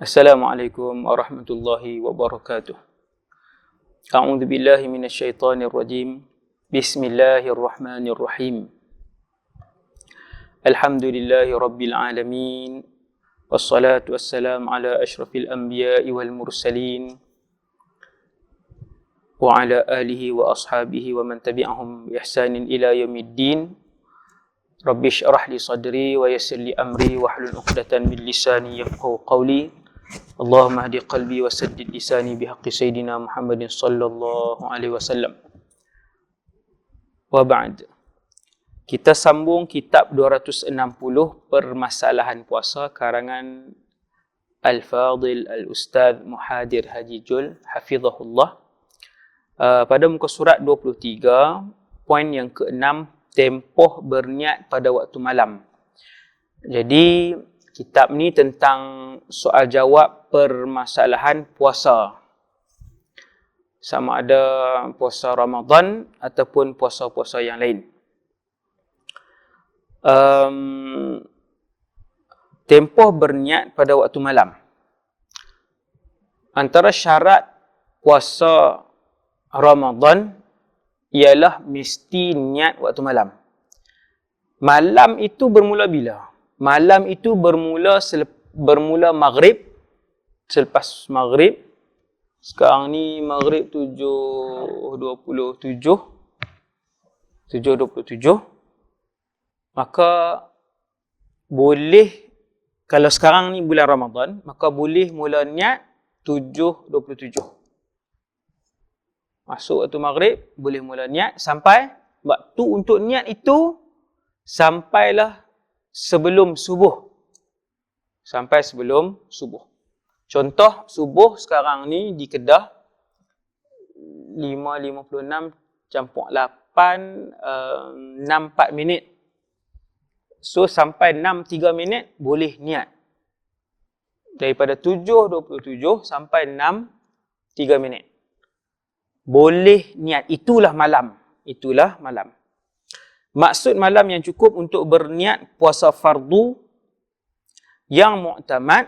Assalamualaikum warahmatullahi wabarakatuh. A'udzu billahi minasyaitonir rajim. Bismillahirrahmanirrahim. Alhamdulillahi rabbil alamin. Wassalatu wassalamu ala asyrafil anbiya'i wal mursalin wa ala alihi wa ashabihi wa man tabi'ahum bi ihsanin ila yaumiddin. Rabbi shrah li sadri wa yassir li amri wahlul 'uqdatam min lisani yafqahu qawli. Allahumma hdi qalbi wa saddid lisani bihaqqi sayyidina Muhammadin sallallahu alaihi wasallam. Wa ba'd. Kita sambung kitab 260 Permasalahan Puasa karangan Al-Fadil Al-Ustaz Muhadir Haji Jul hafizahullah. Pada muka surat 23, poin yang ke-6, tempoh berniat pada waktu malam. Jadi kitab ni tentang soal jawab permasalahan puasa. Sama ada puasa Ramadan ataupun puasa-puasa yang lain. Tempoh berniat pada waktu malam. Antara syarat puasa Ramadan ialah mesti niat waktu malam. Malam itu bermula bila? Malam itu bermula maghrib. Selepas maghrib. Sekarang ni maghrib 7.27. Maka boleh, kalau sekarang ni bulan Ramadan, maka boleh mula niat 7.27. Masuk waktu maghrib, boleh mula niat sampai waktu untuk niat itu sampailah sebelum subuh. Sampai sebelum subuh. Contoh, subuh sekarang ni di Kedah 5.56 campur 8, 6.4 minit. So sampai 6.3 minit boleh niat. Daripada 7.27 sampai 6.3 minit. Boleh niat. Itulah malam. Itulah malam. Maksud malam yang cukup untuk berniat puasa fardu yang mu'tamad,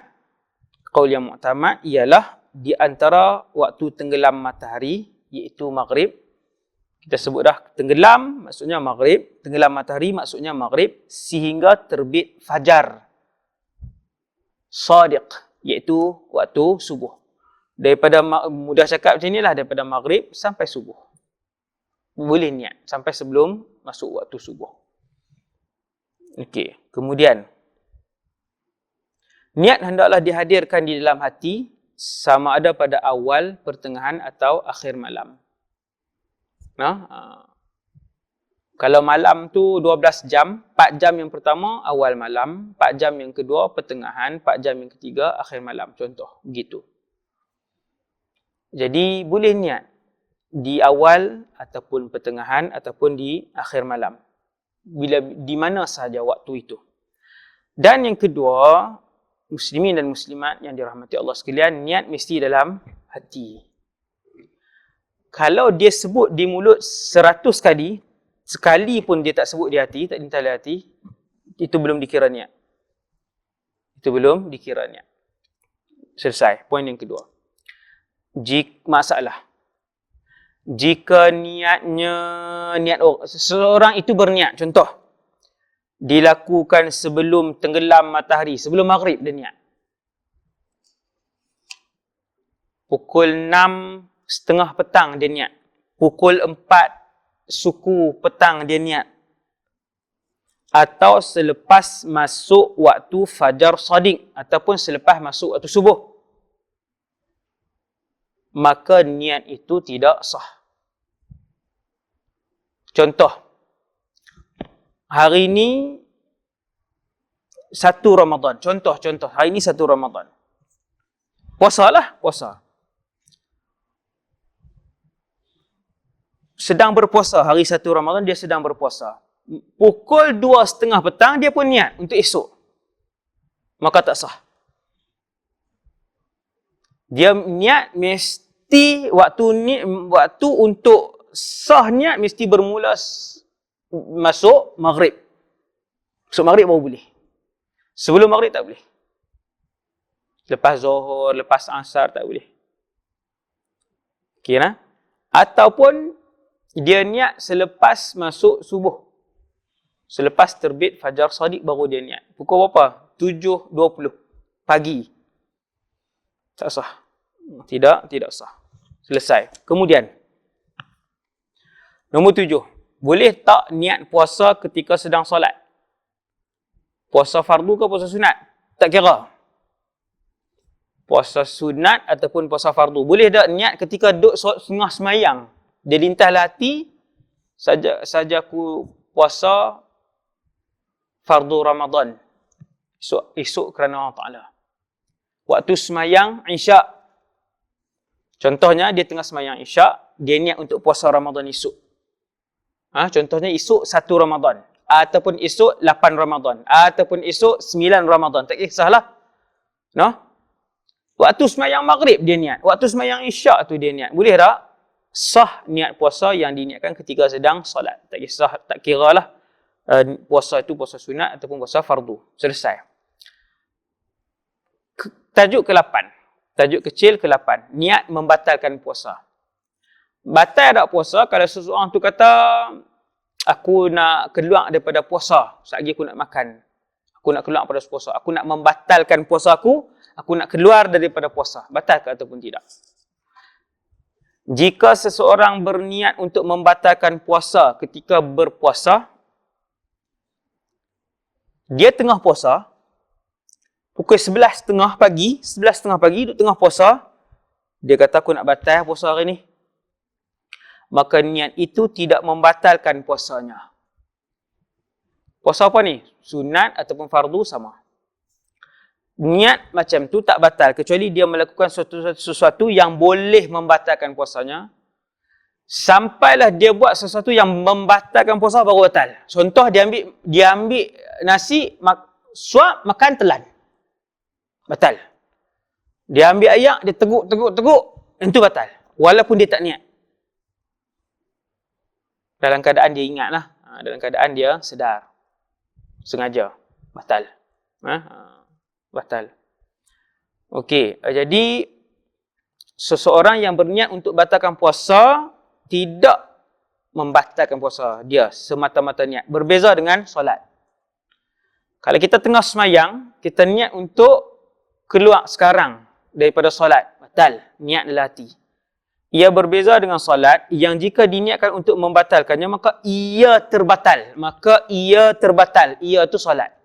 qaul yang mu'tamad ialah di antara waktu tenggelam matahari, iaitu maghrib. Kita sebut dah tenggelam maksudnya maghrib, tenggelam matahari maksudnya maghrib, sehingga terbit fajar sadiq, iaitu waktu subuh. Daripada mudah cakap macam inilah, daripada maghrib sampai subuh. Boleh niat sampai sebelum masuk waktu subuh. Okey, kemudian niat hendaklah dihadirkan di dalam hati sama ada pada awal, pertengahan atau akhir malam. Kalau malam tu 12 jam, 4 jam yang pertama awal malam, 4 jam yang kedua pertengahan, 4 jam yang ketiga akhir malam. Contoh, begitu. Jadi boleh niat di awal ataupun pertengahan ataupun di akhir malam. Di mana sahaja waktu itu. Dan yang kedua, muslimin dan muslimat yang dirahmati Allah sekalian, niat mesti dalam hati. Kalau dia sebut di mulut 100 kali, sekali pun dia tak sebut di hati, tak dintal di hati, itu belum dikira niat. Itu belum dikira niat. Selesai, poin yang kedua. Masalah. Jika seseorang itu berniat, contoh, dilakukan sebelum tenggelam matahari, sebelum maghrib dia niat. Pukul 6.30 petang dia niat. Pukul 4 suku petang dia niat. Atau selepas masuk waktu fajar shadiq, ataupun selepas masuk waktu subuh. Maka niat itu tidak sah. Contoh, hari ini 1 Ramadan. Contoh, hari ini 1 Ramadan. Puasalah, puasa. Sedang berpuasa, hari 1 Ramadan dia sedang berpuasa. Pukul 2.30 petang dia pun niat untuk esok. Maka tak sah. Dia niat mesti waktu untuk sah niat mesti bermula masuk maghrib. Masuk maghrib baru boleh. Sebelum maghrib tak boleh. Lepas Zuhur, lepas Asar tak boleh. Okey nah? Ataupun dia niat selepas masuk subuh. Selepas terbit fajar sadiq baru dia niat. Pukul berapa? 7.20 pagi. Tak sah. Tidak sah. Selesai. Kemudian, nombor 7. Boleh tak niat puasa ketika sedang solat? Puasa fardu ke puasa sunat? Tak kira. Puasa sunat ataupun puasa fardu. Boleh tak niat ketika duduk tengah semayang? Dia lintahlah hati, saja aku puasa fardu Ramadan. Esok kerana Allah Ta'ala. Waktu semayang Isyak. Contohnya, dia tengah semayang Isyak, dia niat untuk puasa Ramadan esok. Contohnya, esok 1 Ramadan. Ataupun esok 8 Ramadan. Ataupun esok 9 Ramadan. Tak kisahlah. No? Waktu semayang maghrib dia niat. Waktu semayang Isyak tu dia niat. Boleh tak? Sah niat puasa yang diniatkan ketika sedang solat. Tak kisah, tak kira lah. Puasa itu puasa sunat ataupun puasa fardu. Selesai. Tajuk ke-8. Tajuk kecil ke-8. Niat membatalkan puasa. Batal tak puasa kalau seseorang tu kata, aku nak keluar daripada puasa. Selagi aku nak makan. Aku nak keluar daripada puasa. Aku nak membatalkan puasa aku. Aku nak keluar daripada puasa. Batal ke ataupun tidak? Jika seseorang berniat untuk membatalkan puasa ketika berpuasa, dia tengah puasa, pukul 11.30 pagi, 11.30 pagi, duduk tengah puasa, dia kata aku nak batal puasa hari ni. Maka niat itu tidak membatalkan puasanya. Puasa apa ni? Sunat ataupun fardu sama. Niat macam tu tak batal kecuali dia melakukan sesuatu yang boleh membatalkan puasanya. Sampailah dia buat sesuatu yang membatalkan puasa baru batal. Contoh dia ambil nasi, suap, makan telan. Batal. Dia ambil ayak, dia teguk, itu batal. Walaupun dia tak niat. Dalam keadaan dia ingat lah. Dalam keadaan dia sedar. Sengaja. Batal. Batal. Okey, jadi seseorang yang berniat untuk batalkan puasa tidak membatalkan puasa dia semata-mata niat. Berbeza dengan solat. Kalau kita tengah semayang, kita niat untuk keluar sekarang daripada solat, batal. Niat dalam hati. Ia berbeza dengan solat yang jika diniatkan untuk membatalkannya, maka ia terbatal. Ia itu solat.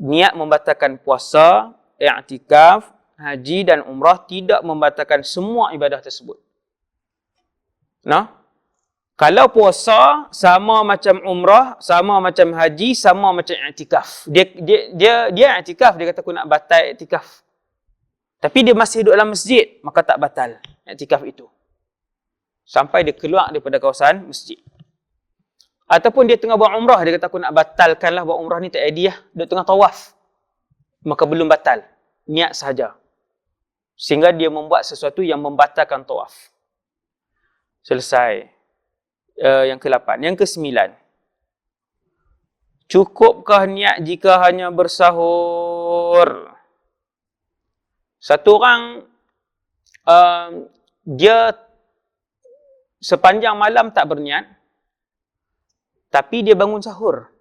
Niat membatalkan puasa, i'tikaf, haji dan umrah tidak membatalkan semua ibadah tersebut. Kalau puasa sama macam umrah, sama macam haji, sama macam i'tikaf. Dia i'tikaf, dia kata aku nak batal i'tikaf. Tapi dia masih duduk dalam masjid, maka tak batal i'tikaf itu. Sampai dia keluar daripada kawasan masjid. Ataupun dia tengah buat umrah, dia kata aku nak batalkanlah buat umrah ni tak jadi lah. Dia tengah tawaf. Maka belum batal. Niat sahaja. Sehingga dia membuat sesuatu yang membatalkan tawaf. Selesai. Yang ke-8. Yang ke-9. Cukupkah niat jika hanya bersahur? Satu orang, dia sepanjang malam tak berniat, tapi dia bangun sahur.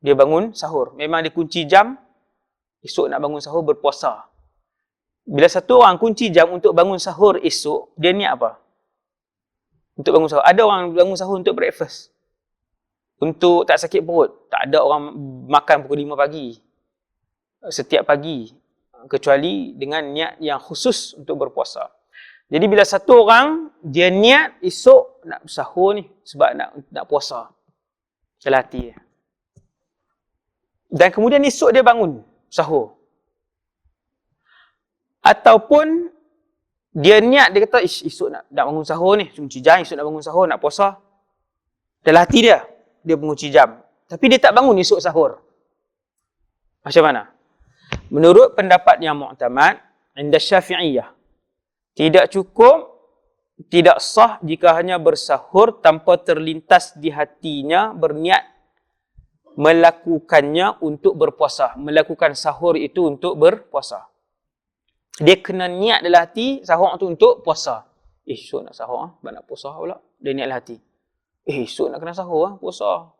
Dia bangun sahur. Memang dia kunci jam, esok nak bangun sahur berpuasa. Bila satu orang kunci jam untuk bangun sahur esok, dia niat apa? Untuk bangun sahur. Ada orang bangun sahur untuk breakfast. Untuk tak sakit perut. Tak ada orang makan pukul 5 pagi. Setiap pagi. Kecuali dengan niat yang khusus untuk berpuasa. Jadi bila satu orang, dia niat esok nak sahur ni sebab nak puasa. Dalam hati dia. Dan kemudian esok dia bangun sahur. Ataupun dia niat, dia kata, esok nak bangun sahur ni. Kunci jam, esok nak bangun sahur, nak puasa. Dalam hati dia, dia mengunci jam. Tapi dia tak bangun esok sahur. Macam mana? Menurut pendapat yang mu'tamad, inda Syafi'iyah, tidak cukup, tidak sah jika hanya bersahur tanpa terlintas di hatinya berniat melakukannya untuk berpuasa. Melakukan sahur itu untuk berpuasa. Dia kena niat dalam hati sahur tu untuk puasa. Esok nak sahur, nak puasa pula. Dia niat dalam hati. Esok nak kena sahur, puasa.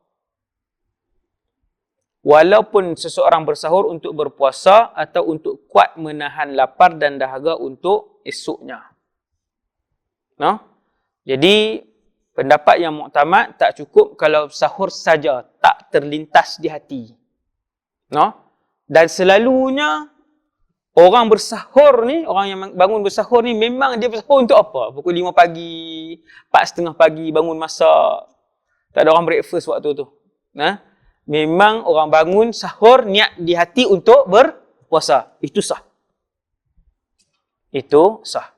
Walaupun seseorang bersahur untuk berpuasa atau untuk kuat menahan lapar dan dahaga untuk esoknya. No? Jadi, pendapat yang muktamad tak cukup kalau sahur saja tak terlintas di hati. No? Dan selalunya orang bersahur ni, orang yang bangun bersahur ni memang dia bersahur untuk apa? Pukul 5 pagi, 4:30 pagi bangun masak. Tak ada orang breakfast waktu tu. Nah, memang orang bangun sahur niat di hati untuk berpuasa. Itu sah. Itu sah.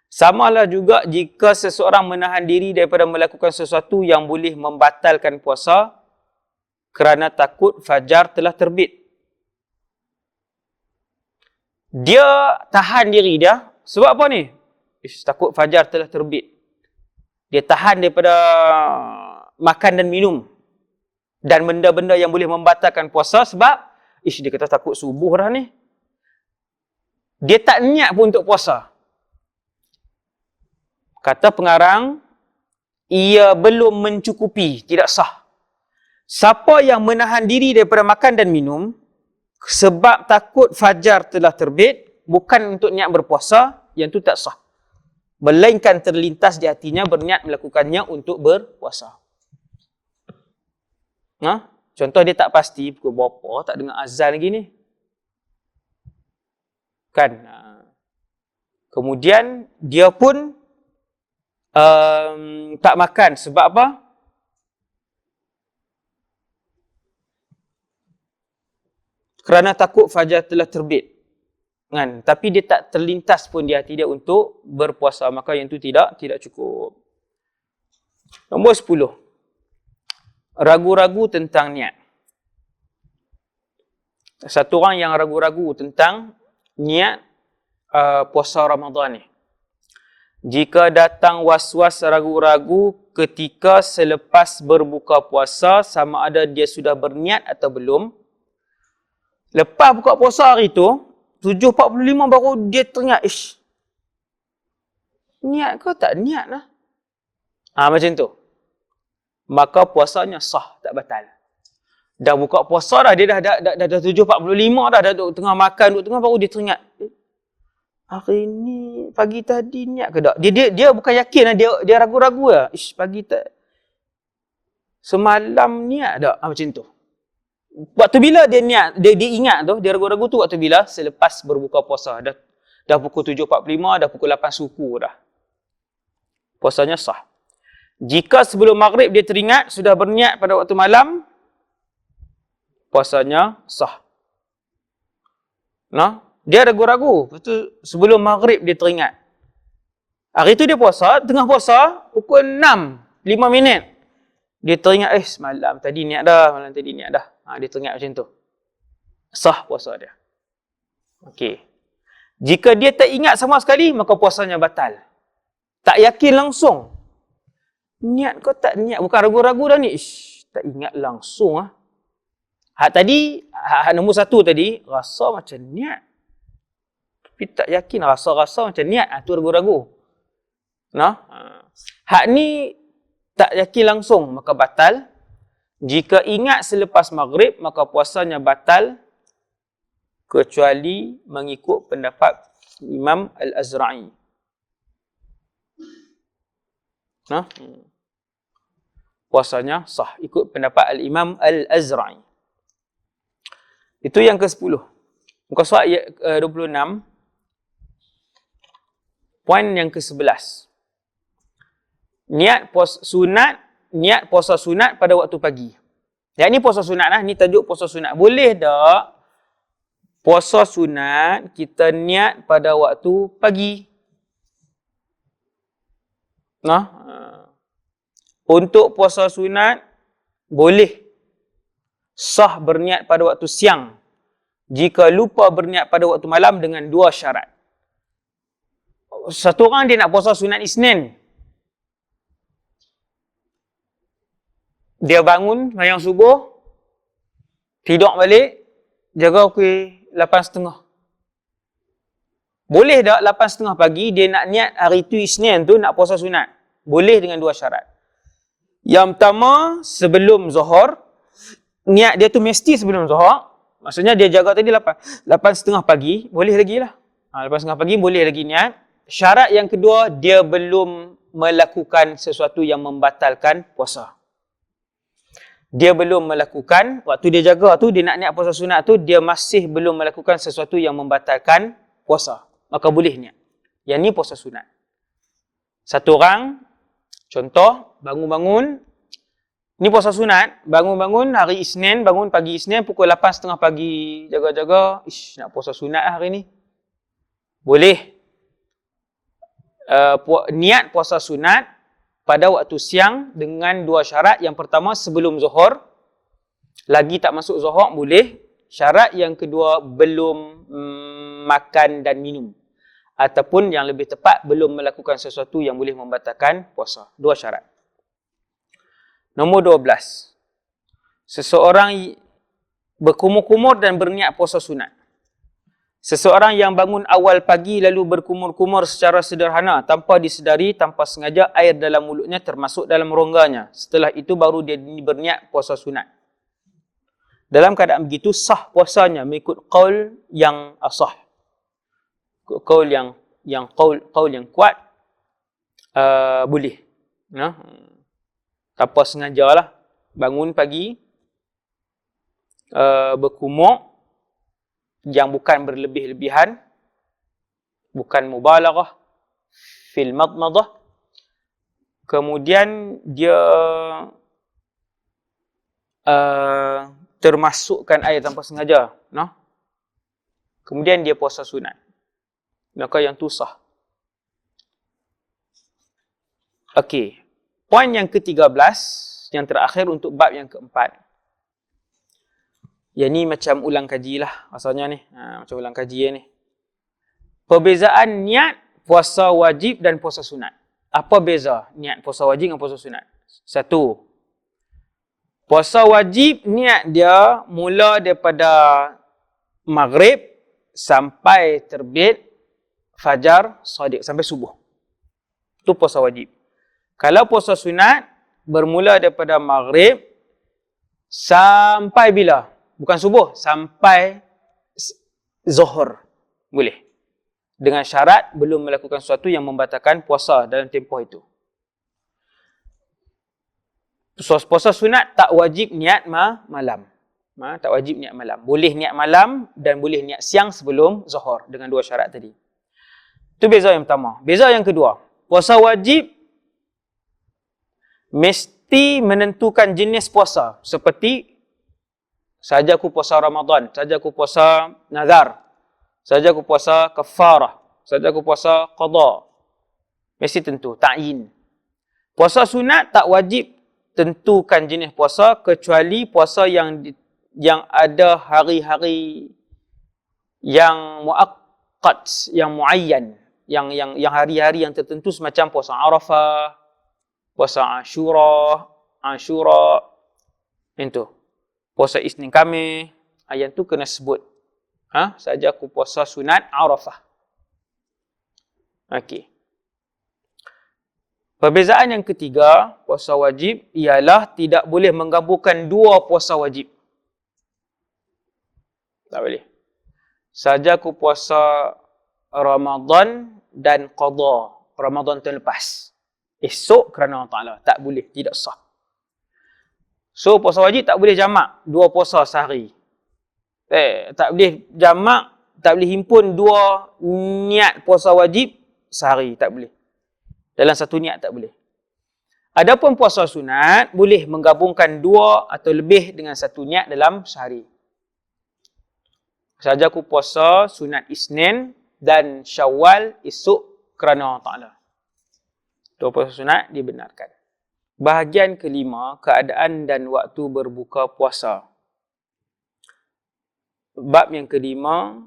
Samalah juga jika seseorang menahan diri daripada melakukan sesuatu yang boleh membatalkan puasa kerana takut fajar telah terbit. Dia tahan diri dia. Sebab apa ni? Takut fajar telah terbit. Dia tahan daripada makan dan minum. Dan benda-benda yang boleh membatalkan puasa sebab dia kata takut subuh dah ni. Dia tak niat pun untuk puasa. Kata pengarang, ia belum mencukupi, tidak sah. Siapa yang menahan diri daripada makan dan minum sebab takut fajar telah terbit, bukan untuk niat berpuasa, yang tu tak sah. Melainkan terlintas di hatinya berniat melakukannya untuk berpuasa. Contoh dia tak pasti pukul berapa, tak dengar azan lagi ni. Kan? Kemudian dia pun tak makan. Sebab apa? Kerana takut fajar telah terbit. Kan? Tapi dia tak terlintas pun di hati dia untuk berpuasa. Maka yang itu tidak cukup. Nombor 10. Ragu-ragu tentang niat. Satu orang yang ragu-ragu tentang niat puasa Ramadan ni. Jika datang was-was ragu-ragu ketika selepas berbuka puasa, sama ada dia sudah berniat atau belum. Lepas buka puasa hari tu, 7.45 baru dia teringat, niat ke tak niat lah? Macam tu. Maka puasanya sah, tak batal. Dah buka puasa dah, dia dah 7.45 dah duduk tengah makan, duduk tengah baru dia teringat. Hari ni, pagi tadi niat ke tak? Dia bukan yakin lah, dia ragu-ragu lah. Pagi tak. Semalam niat tak? Macam tu. Waktu bila dia niat, dia ingat tu, dia ragu-ragu tu waktu bila? Selepas berbuka puasa. Dah pukul 7.45, dah pukul 8 suku dah. Puasanya sah. Jika sebelum maghrib dia teringat, sudah berniat pada waktu malam, puasanya sah. Dia ragu-ragu. Lepas tu sebelum maghrib dia teringat. Hari tu dia puasa, tengah puasa, pukul 6, 5 minit. Dia teringat, semalam tadi niat dah, malam tadi niat dah. Dia teringat macam tu. Sah puasa dia. Okey. Jika dia tak ingat sama sekali, maka puasanya batal. Tak yakin langsung. Niat kau tak niat, bukan ragu-ragu dah ni. Tak ingat langsung ah. Tadi, nombor 1 tadi, rasa macam niat. Tapi tak yakin, rasa-rasa macam niat. Tu ragu-ragu. Hak ni tak yakin langsung, maka batal. Jika ingat selepas maghrib, maka puasanya batal. Kecuali mengikut pendapat Imam Al-Azra'i. Puasanya sah. Ikut pendapat Al-Imam Al-Azra'i. Itu yang ke-10. Muka surat 26. Poin yang ke-11. Niat puasa sunat pada waktu pagi. Yang ni puasa sunat lah. Ni tajuk puasa sunat. Boleh tak puasa sunat kita niat pada waktu pagi? Untuk puasa sunat, boleh sah berniat pada waktu siang. Jika lupa berniat pada waktu malam dengan 2 syarat. Satu orang dia nak puasa sunat Isnin. Dia bangun, sembahyang subuh, tidur balik, jaga pukul 8.30. Boleh tak 8.30 pagi, dia nak niat hari tu Isnin tu nak puasa sunat. Boleh dengan dua syarat. Yang pertama, sebelum Zuhur, niat dia tu mesti sebelum Zuhur. Maksudnya dia jaga tadi 8.30 pagi, boleh lagi lah. 8.30 pagi boleh lagi niat. Syarat yang kedua, dia belum melakukan sesuatu yang membatalkan puasa. Dia belum melakukan, waktu dia jaga tu, dia nak niat puasa sunat tu, dia masih belum melakukan sesuatu yang membatalkan puasa. Maka boleh niat. Yang ni puasa sunat. Satu orang, contoh, bangun-bangun, ni puasa sunat, bangun-bangun hari Isnin, bangun pagi Isnin, pukul 8.30 pagi, jaga-jaga, nak puasa sunat lah hari ni. Boleh. Niat puasa sunat pada waktu siang dengan dua syarat. Yang pertama, sebelum Zuhur. Lagi tak masuk Zuhur, boleh. Syarat yang kedua, belum makan dan minum. Ataupun yang lebih tepat, belum melakukan sesuatu yang boleh membatalkan puasa. Dua syarat. Nombor 12. Seseorang berkumur-kumur dan berniat puasa sunat. Seseorang yang bangun awal pagi lalu berkumur-kumur secara sederhana, tanpa disedari, tanpa sengaja, air dalam mulutnya termasuk dalam rongganya. Setelah itu baru dia berniat puasa sunat. Dalam keadaan begitu, sah puasanya mengikut qaul yang asah. Qaul yang kuat, boleh. Tanpa sengajalah bangun pagi, berkumur, yang bukan berlebih-lebihan, bukan mubalaghah fil madmadah. Kemudian dia termasukkan air tanpa sengaja, kemudian dia puasa sunat, maka yang tu sah. Okey, poin yang ke-13, yang terakhir untuk bab yang keempat. Yang ni macam ulang kaji lah asalnya ni. Macam ulang kaji ni. Perbezaan niat puasa wajib dan puasa sunat. Apa beza niat puasa wajib dengan puasa sunat? Satu. Puasa wajib niat dia mula daripada maghrib sampai terbit fajar shadiq, sampai subuh. Itu puasa wajib. Kalau puasa sunat bermula daripada maghrib sampai bila? Bukan subuh, sampai Zuhur. Boleh. Dengan syarat belum melakukan sesuatu yang membatalkan puasa dalam tempoh itu. Puasa sunat tak wajib niat malam. Tak wajib niat malam. Boleh niat malam dan boleh niat siang sebelum Zuhur dengan dua syarat tadi. Itu beza yang pertama. Beza yang kedua, puasa wajib mesti menentukan jenis puasa. Seperti saja aku puasa Ramadan, saja aku puasa nazar, saja aku puasa kafarah, saja aku puasa qada. Mesti tentu, ta'yin. Puasa sunat tak wajib tentukan jenis puasa, kecuali puasa yang ada hari-hari yang muaqqat, yang muayyan, yang hari-hari yang tertentu, semacam puasa Arafah, puasa Ashura, itu. Puasa Isnin Khamis, yang tu kena sebut. Saja aku puasa sunat Arafah. Okey. Perbezaan yang ketiga, puasa wajib ialah tidak boleh menggabungkan dua puasa wajib. Tak boleh. Saja aku puasa Ramadan dan qada. Ramadan tahun lepas. Esok kerana Allah Ta'ala. Tak boleh, tidak sah. So, puasa wajib tak boleh jamak dua puasa sehari. Tak boleh jamak, tak boleh himpun dua niat puasa wajib sehari. Tak boleh. Dalam satu niat tak boleh. Adapun puasa sunat, boleh menggabungkan dua atau lebih dengan satu niat dalam sehari. Saja aku puasa sunat Isnin dan Syawal esok kerana Allah Ta'ala. Dua puasa sunat dibenarkan. Bahagian kelima, keadaan dan waktu berbuka puasa. Bab yang kelima,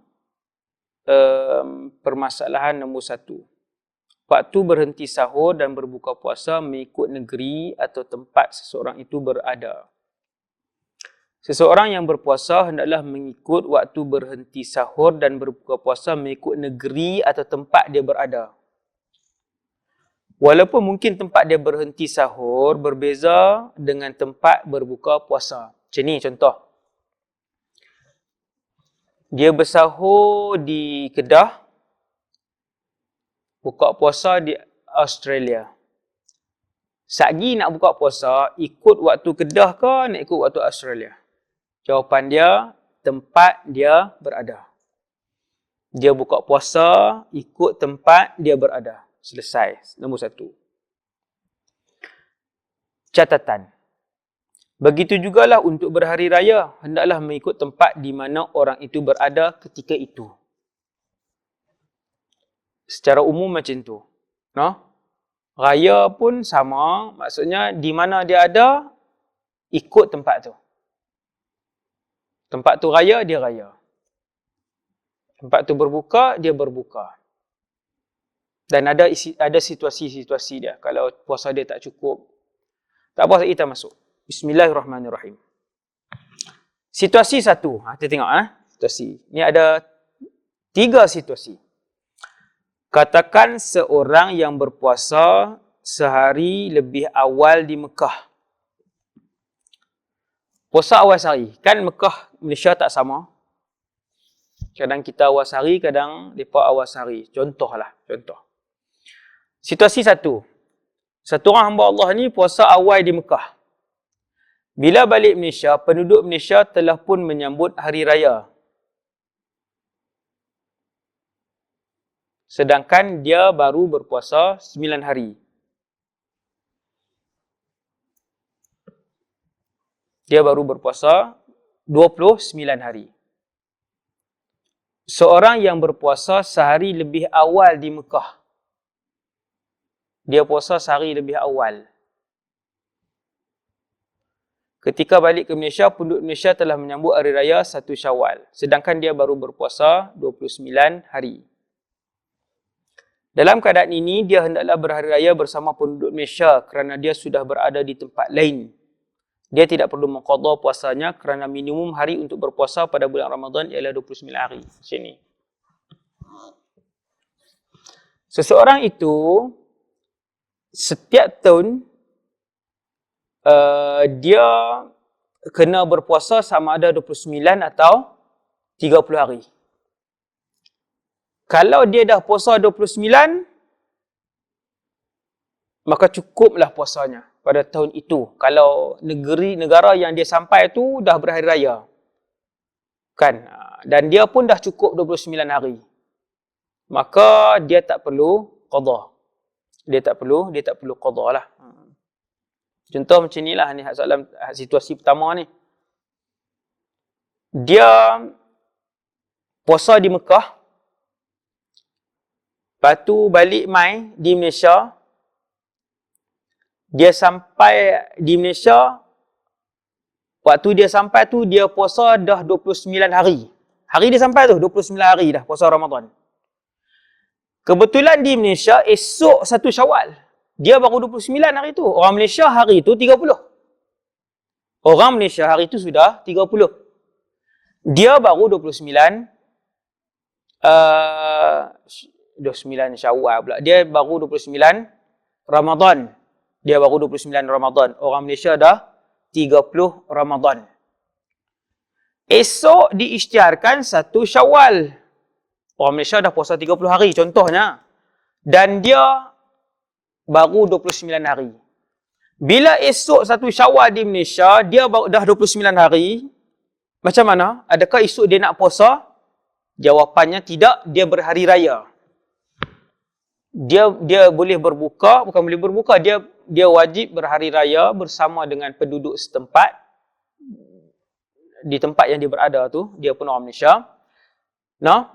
permasalahan nombor 1. Waktu berhenti sahur dan berbuka puasa mengikut negeri atau tempat seseorang itu berada. Seseorang yang berpuasa hendaklah mengikut waktu berhenti sahur dan berbuka puasa mengikut negeri atau tempat dia berada. Walaupun mungkin tempat dia berhenti sahur berbeza dengan tempat berbuka puasa. Macam ni contoh. Dia bersahur di Kedah, buka puasa di Australia. Satgi nak buka puasa, ikut waktu Kedah ke nak ikut waktu Australia? Jawapan dia, tempat dia berada. Dia buka puasa, ikut tempat dia berada. Selesai. Nombor 1. Catatan. Begitu jugalah untuk berhari raya, hendaklah mengikut tempat di mana orang itu berada ketika itu. Secara umum macam tu. No? Raya pun sama, maksudnya di mana dia ada, ikut tempat tu. Tempat tu raya, dia raya. Tempat tu berbuka, dia berbuka. Dan ada situasi-situasi dia. Kalau puasa dia tak cukup, tak apa, kita masuk. Bismillahirrahmanirrahim. Situasi 1. Kita tengok. Situasi. Ini ada 3 situasi. Katakan seorang yang berpuasa sehari lebih awal di Mekah. Puasa awal sehari. Kan Mekah, Malaysia tak sama. Kadang kita awal sehari, kadang mereka awal sehari. Contoh. Situasi 1. Satu orang hamba Allah ni puasa awal di Mekah. Bila balik Malaysia, penduduk Malaysia telah pun menyambut hari raya. Sedangkan dia baru berpuasa 9 hari. Dia baru berpuasa 29 hari. Seorang yang berpuasa sehari lebih awal di Mekah. Dia puasa sehari lebih awal. Ketika balik ke Malaysia, penduduk Malaysia telah menyambut hari raya 1 Syawal. Sedangkan dia baru berpuasa 29 hari. Dalam keadaan ini, dia hendaklah berhari raya bersama penduduk Malaysia kerana dia sudah berada di tempat lain. Dia tidak perlu mengqadha puasanya kerana minimum hari untuk berpuasa pada bulan Ramadan ialah 29 hari. Macam ni. Seseorang itu setiap tahun dia kena berpuasa sama ada 29 atau 30 hari. Kalau dia dah puasa 29, maka cukuplah puasanya pada tahun itu. Kalau negara yang dia sampai tu dah berhari raya. Kan? Dan dia pun dah cukup 29 hari. Maka dia tak perlu qadha. Dia tak perlu qadha lah. Contoh macam inilah ni soalan situasi pertama ni. Dia puasa di Mekah. Lepas tu balik mai di Malaysia. Dia sampai di Malaysia, waktu dia sampai tu dia puasa dah 29 hari. Hari dia sampai tu 29 hari dah puasa Ramadan. Kebetulan di Malaysia esok 1 Syawal. Dia baru 29 hari tu. Orang Malaysia hari tu 30. Orang Malaysia hari tu sudah 30. Dia baru 29 Syawal pula. Dia baru 29 Ramadan. Dia baru 29 Ramadan. Orang Malaysia dah 30 Ramadan. Esok diisytiharkan 1 Syawal. Orang Malaysia dah puasa 30 hari contohnya. Dan dia baru 29 hari. Bila esok 1 Syawal di Malaysia, dia dah 29 hari. Macam mana? Adakah esok dia nak puasa? Jawapannya tidak, dia berhari raya. Dia boleh berbuka, bukan boleh berbuka, dia wajib berhari raya bersama dengan penduduk setempat di tempat yang dia berada tu, dia pun orang Malaysia. Nah,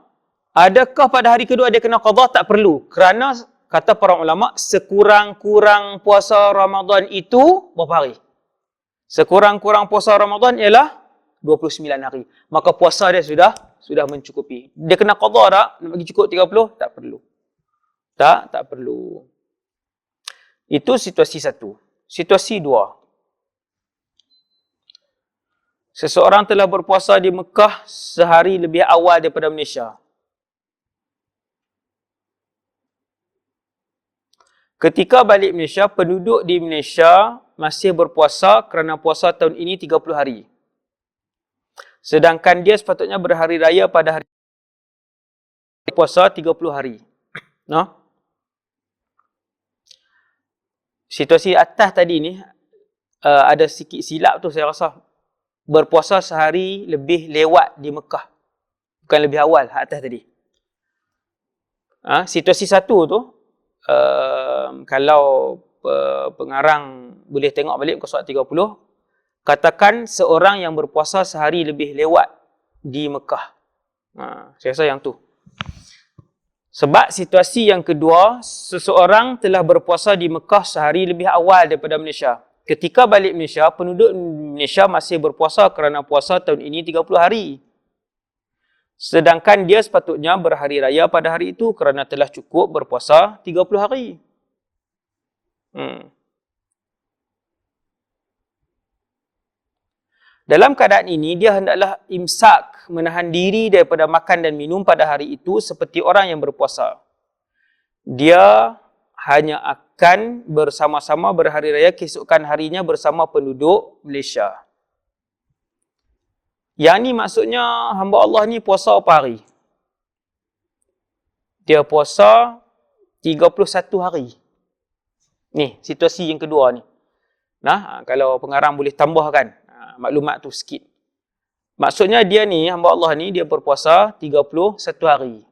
adakah pada hari kedua dia kena qadha? Tak perlu. Kerana kata para ulama, sekurang-kurang puasa Ramadan itu berapa hari? Sekurang-kurang puasa Ramadan ialah 29 hari. Maka puasa dia sudah mencukupi. Dia kena qadha tak? Nak bagi cukup 30? Tak perlu. Tak perlu. Itu situasi 1. Situasi 2. Seseorang telah berpuasa di Mekah sehari lebih awal daripada Malaysia. Ketika balik Malaysia, penduduk di Malaysia masih berpuasa kerana puasa tahun ini 30 hari. Sedangkan dia sepatutnya berhari raya pada hari puasa 30 hari. No? Situasi atas tadi ni, ada sikit silap tu saya rasa. Berpuasa sehari lebih lewat di Mekah. Bukan lebih awal, atas tadi. Situasi satu tu, kalau pengarang boleh tengok balik muka surat 30, katakan seorang yang berpuasa sehari lebih lewat di Mekah. Saya rasa yang tu. Sebab situasi yang kedua, seseorang telah berpuasa di Mekah sehari lebih awal daripada Malaysia. Ketika balik Malaysia, penduduk Malaysia masih berpuasa kerana puasa tahun ini 30 hari. Sedangkan dia sepatutnya berhari raya pada hari itu kerana telah cukup berpuasa 30 hari. Dalam keadaan ini, dia hendaklah imsak, menahan diri daripada makan dan minum pada hari itu seperti orang yang berpuasa. Dia hanya akan bersama-sama berhari raya keesokan harinya bersama penduduk Malaysia. Yang ni maksudnya hamba Allah ni puasa berapa hari? Dia puasa 31 hari. Ni, situasi yang kedua ni. Nah, kalau pengarang boleh tambahkan maklumat tu sikit. Maksudnya dia ni, hamba Allah ni, dia berpuasa 31 hari.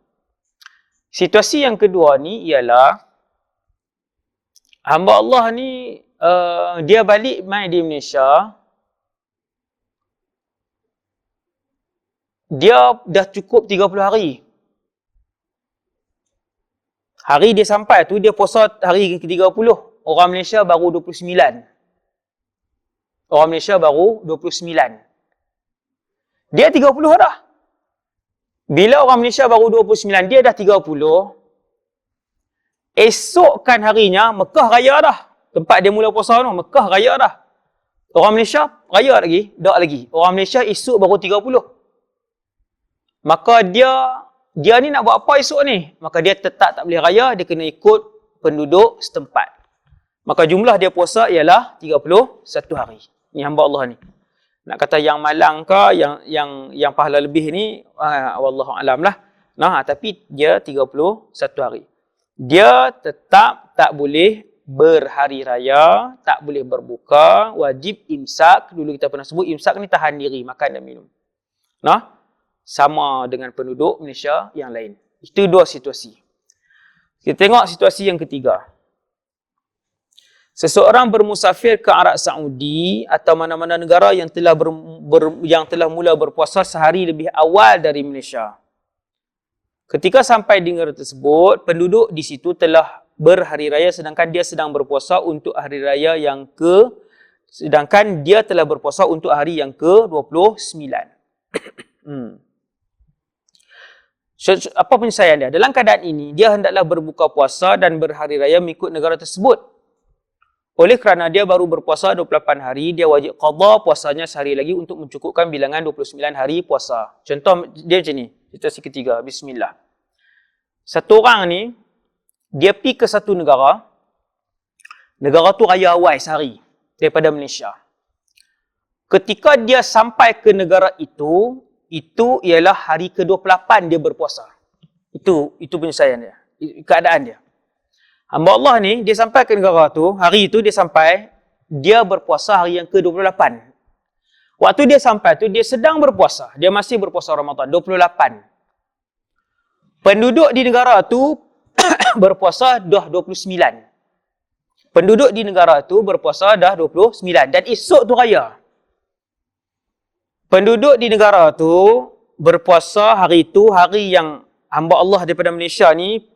Situasi yang kedua ni ialah hamba Allah ni, dia balik mai di Malaysia, dia dah cukup 30 hari. Hari dia sampai tu, dia puasa hari ke-30. Orang Malaysia baru 29. Orang Malaysia baru 29. Dia 30 dah. Bila orang Malaysia baru 29, dia dah 30. Esokkan harinya, Mekah raya dah. Tempat dia mula puasa tu, Mekah raya dah. Orang Malaysia raya lagi? Tak lagi. Orang Malaysia esok baru 30. Maka dia ni nak buat apa esok ni? Maka dia tetap tak boleh raya, dia kena ikut penduduk setempat. Maka jumlah dia puasa ialah 31 hari. Ni hamba Allah ni. Nak kata yang malang ke, yang pahala lebih ni, wallahu alam lah. Nah, tapi dia 31 hari. Dia tetap tak boleh berhari raya, tak boleh berbuka, wajib imsak. Dulu kita pernah sebut imsak ni tahan diri, makan dan minum. Nah, sama dengan penduduk Malaysia yang lain. Itu dua situasi. Kita tengok situasi yang ketiga. Seseorang bermusafir ke Arab Saudi atau mana-mana negara yang telah mula berpuasa sehari lebih awal dari Malaysia. Ketika sampai di negara tersebut, penduduk di situ telah berhari raya sedangkan dia sedang berpuasa untuk hari raya sedangkan dia telah berpuasa untuk hari yang ke-29. Apa penyelesaian dia? Dalam keadaan ini, dia hendaklah berbuka puasa dan berhari raya mengikut negara tersebut. Oleh kerana dia baru berpuasa 28 hari, dia wajib qada puasanya sehari lagi untuk mencukupkan bilangan 29 hari puasa. Contoh dia macam ni, situasi ketiga, bismillah. Satu orang ni, dia pergi ke satu negara tu raya awal sehari daripada Malaysia. Ketika dia sampai ke negara itu ialah hari ke-28 dia berpuasa. Itu penyelesaian dia, keadaan dia. Hamba Allah ni, dia sampai ke negara tu, hari itu dia sampai, dia berpuasa hari yang ke-28. Waktu dia sampai tu, dia sedang berpuasa. Dia masih berpuasa Ramadan, 28. Penduduk di negara tu berpuasa dah 29. Penduduk di negara tu berpuasa dah 29. Dan esok tu raya. Penduduk di negara tu berpuasa hari itu, hari yang hamba Allah daripada Malaysia ni,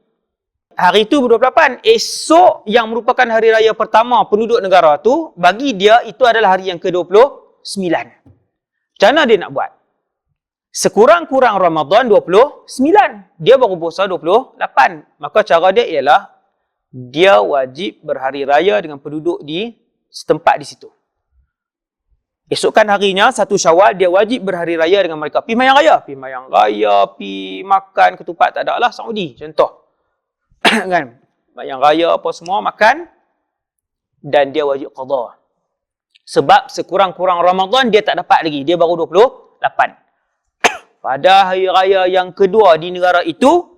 hari itu 28, esok yang merupakan hari raya pertama penduduk negara tu, bagi dia itu adalah hari yang ke-29. Macam mana dia nak buat? Sekurang-kurang Ramadan 29, dia baru puasa 28. Maka cara dia ialah, dia wajib berhari raya dengan penduduk di setempat di situ. Esokan harinya, 1 Syawal, dia wajib berhari raya dengan mereka. Pi mayang raya. Pi mayang raya, pi makan ketupat, tak ada lah Saudi. Contoh. Kan? Mayang raya apa semua, makan. Dan dia wajib qada. Sebab sekurang-kurang Ramadan, dia tak dapat lagi. Dia baru 28. Pada hari raya yang kedua di negara itu,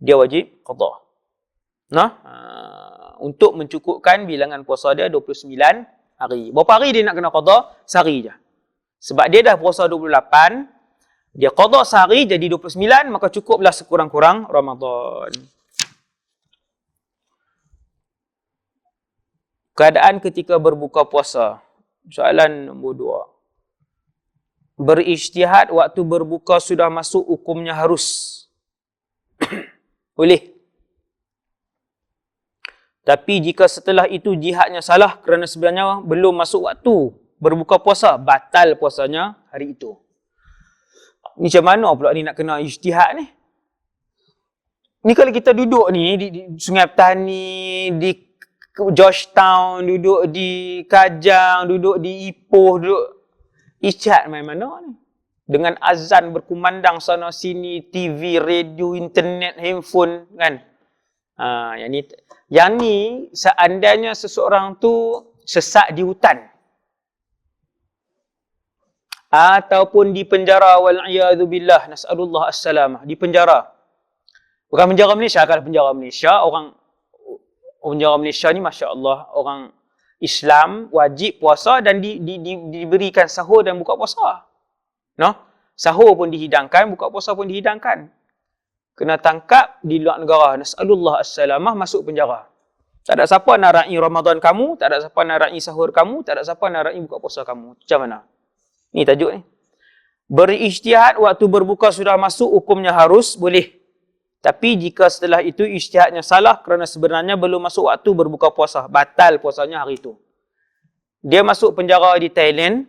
dia wajib qada. Nah, untuk mencukupkan bilangan puasa dia 29 hari. Berapa hari dia nak kena qada? Sehari je. Sebab dia dah puasa 28, dia qada sehari jadi 29, maka cukuplah sekurang-kurang Ramadan. Keadaan ketika berbuka puasa. Soalan nombor 2. Berijtihad waktu berbuka sudah masuk, hukumnya harus. Boleh. Tapi jika setelah itu jihadnya salah kerana sebenarnya belum masuk waktu berbuka puasa, batal puasanya hari itu. Ni macam mana pula ni nak kena ijtihad ni? Ni kalau kita duduk ni di Sungai Petani, di Georgetown, duduk di Kajang, duduk di Ipoh, duduk ijtihad main mana ni? Dengan azan berkumandang sana sini, TV, radio, internet, handphone, kan? Yang ni seandainya seseorang tu sesat di hutan ataupun di penjara, wal'iyadzubillah, nas'alullah as-salamah, di penjara. Bukan penjara Malaysia, kalau penjara Malaysia, orang penjara Malaysia ni Masya Allah, orang Islam wajib puasa dan diberikan sahur dan buka puasa. No? Sahur pun dihidangkan, buka puasa pun dihidangkan. Kena tangkap di luar negara, nas'alullah as-salamah, masuk penjara. Tak ada siapa nak raih Ramadan kamu, tak ada siapa nak raih sahur kamu, tak ada siapa nak raih buka puasa kamu. Macam mana? Ni tajuk ni. Berijtihad waktu berbuka sudah masuk, hukumnya harus, boleh. Tapi jika setelah itu ijtihadnya salah kerana sebenarnya belum masuk waktu berbuka puasa, batal puasanya hari itu. Dia masuk penjara di Thailand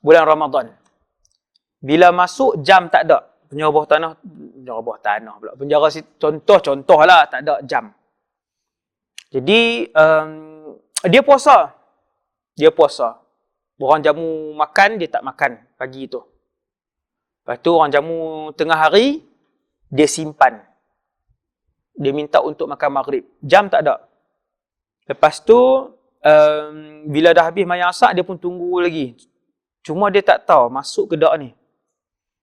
bulan Ramadan. Bila masuk jam tak ada. Penjara bawah tanah pula. Penjara contoh lah, tak ada jam. Jadi dia puasa. Dia puasa. Orang jamu makan, dia tak makan pagi tu. Lepas tu orang jamu tengah hari, dia simpan. Dia minta untuk makan maghrib. Jam tak ada. Lepas tu, bila dah habis mayang asak, dia pun tunggu lagi. Cuma dia tak tahu masuk ke tak ni.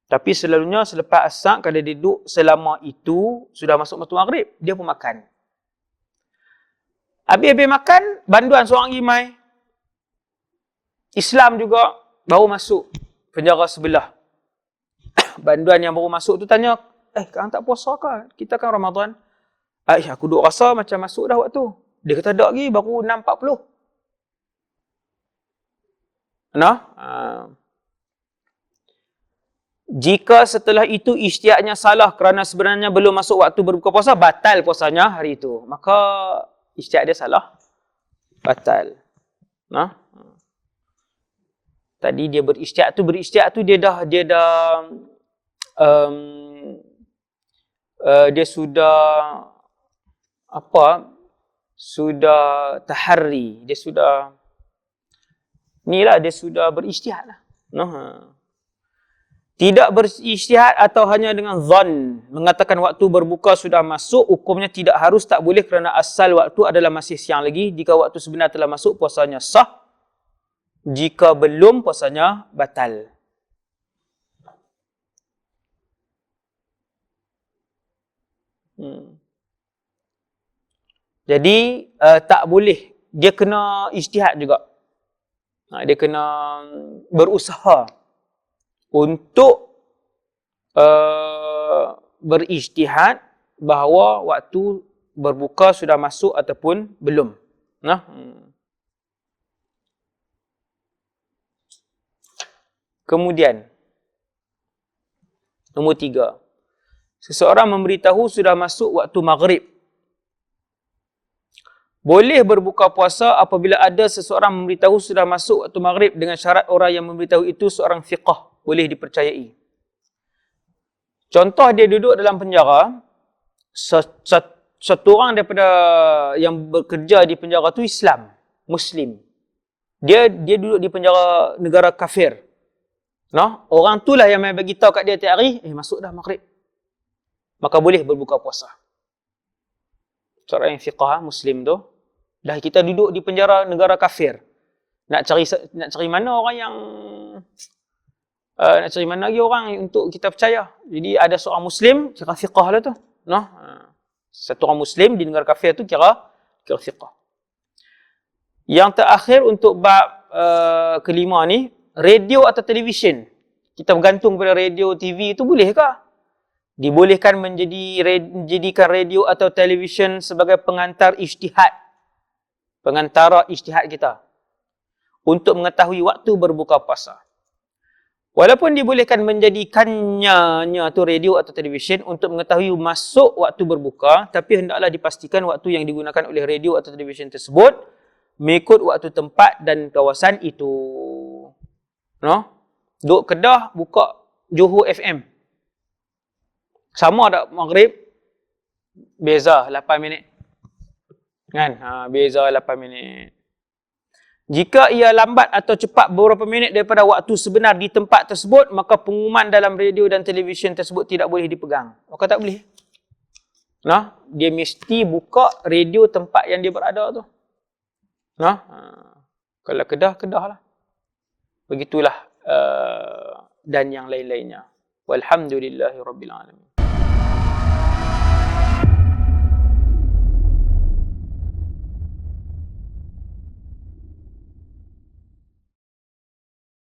Tapi selalunya selepas asak, kalau dia duduk selama itu, sudah masuk waktu maghrib, dia pun makan. Habis-habis makan, banduan seorang imai. Islam juga baru masuk penjara sebelah. Banduan yang baru masuk tu tanya, kang tak puasa ke? Kita kan Ramadan. Aku duk rasa macam masuk dah waktu. Dia kata tak lagi, baru 6.40. Nah? Jika setelah itu ijtihadnya salah kerana sebenarnya belum masuk waktu berbuka puasa, batal puasanya hari itu. Maka ijtihad dia salah, batal. Nah? Tadi dia berijtihad tu dia sudah sudah tahari, dia sudah berijtihad lah. Tidak berijtihad atau hanya dengan zon mengatakan waktu berbuka sudah masuk, hukumnya tidak harus, tak boleh kerana asal waktu adalah masih siang lagi. Jika waktu sebenar telah masuk, puasanya sah. Jika belum, puasanya batal. Jadi tak boleh. Dia kena ijtihad juga. Dia kena berusaha untuk berijtihad bahawa waktu berbuka sudah masuk ataupun belum. Kemudian, nombor 3. Seseorang memberitahu sudah masuk waktu maghrib. Boleh berbuka puasa apabila ada seseorang memberitahu sudah masuk waktu maghrib dengan syarat orang yang memberitahu itu seorang fiqah, boleh dipercayai. Contoh, dia duduk dalam penjara, satu orang daripada yang bekerja di penjara tu Islam, Muslim. Dia duduk di penjara negara kafir. No? Orang itulah yang main bagi tahu kat dia tiap hari, masuk dah maghrib. Maka boleh berbuka puasa. Seorang yang fiqah Muslim tu, dah kita duduk di penjara negara kafir. Nak cari mana orang yang nak cari mana lagi orang untuk kita percaya. Jadi ada seorang Muslim, kira fiqah lah tu. No? Satu orang Muslim di negara kafir tu kira fiqah. Yang terakhir untuk bab kelima ni, radio atau televisyen. Kita bergantung pada radio, TV itu bolehkah? Dibolehkan menjadikan radio atau televisyen sebagai pengantar ijtihad. Pengantara ijtihad kita. Untuk mengetahui waktu berbuka puasa. Walaupun dibolehkan menjadikannya tu radio atau televisyen untuk mengetahui masuk waktu berbuka, tapi hendaklah dipastikan waktu yang digunakan oleh radio atau televisyen tersebut mengikut waktu tempat dan kawasan itu. No? Duk Kedah buka Johor FM. Sama ada maghrib, beza 8 minit. Kan? Beza 8 minit. Jika ia lambat atau cepat beberapa minit daripada waktu sebenar di tempat tersebut, maka pengumuman dalam radio dan televisyen tersebut tidak boleh dipegang. Maka tak boleh. Nah, dia mesti buka radio tempat yang dia berada tu. Nah, kalau Kedah lah. Begitulah dan yang lain-lainnya. Walhamdulillahirabbil alamin.